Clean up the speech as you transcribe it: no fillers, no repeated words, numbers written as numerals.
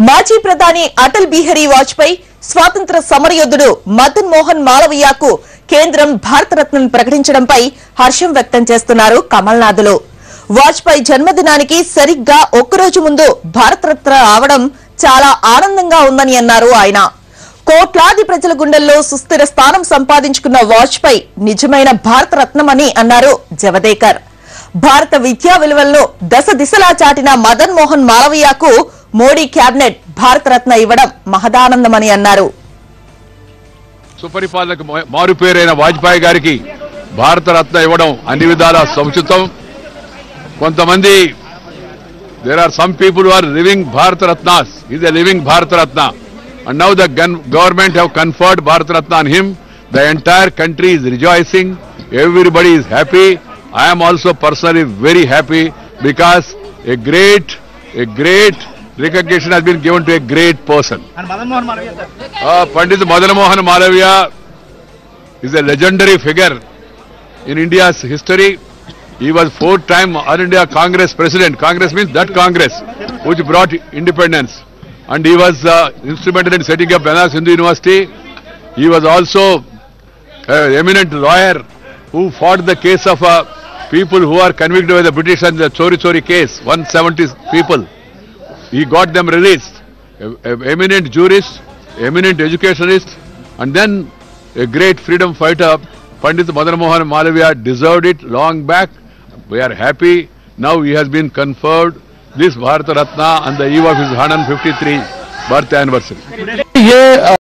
మాజీ ప్రధాని అటల్ బిహారీ వాజ్పేయి స్వాతంత్ర సమరయోధుడు మదన్ మోహన్ మాలవీయకు కేంద్రం భారతరత్నను ప్రకటించడంపై హర్షం వ్యక్తం చేస్తున్నారు కమల్నాథులు. వాజ్పేయి జన్మదినానికి సరిగ్గా ఒక్కరోజు ముందు భారతరత్న రావడం చాలా ఆనందంగా ఉందని అన్నారు ఆయన. కోట్లాది ప్రజల గుండెల్లో సుస్థిర స్థానం సంపాదించుకున్న వాజ్పేయి నిజమైన భారతరత్నమని అన్నారు జవదేకర్. భారత విద్యా విలువలను దశ దిశలా చాటిన మదన్ మోహన్ మాలవీయకు మోడీ కేబినెట్ భారతరత్న ఇవ్వడం మహదానందమని అన్నారు. సుపరిపాలనకు మారుపేరైన వాజ్పేయి గారికి భారతరత్న ఇవ్వడం అన్ని విధాల సముచితం. కొంతమంది there are some people who are living Bharat-Ratnas. He is a living Bharat-Ratna. And now the government have conferred Bharat-Ratna on him. The entire country is rejoicing. Everybody is happy. I am also personally very happy because a great recognition has been given to a great person. Pandit Madan Mohan Malviya is a legendary figure in India's history. He was 4-time All India Congress president. Congress means that Congress which brought independence. And he was instrumental in setting up Banaras Hindu University. He was also an eminent lawyer who fought the case of people who are convicted by the British in the Chori case, 170 people. He got them released. An eminent jurist, eminent educationist, and then a great freedom fighter. Pandit Madan Mohan Malviya deserved it long back. We are happy. Now he has been conferred this Bharat Ratna on the eve of his 153th birth anniversary.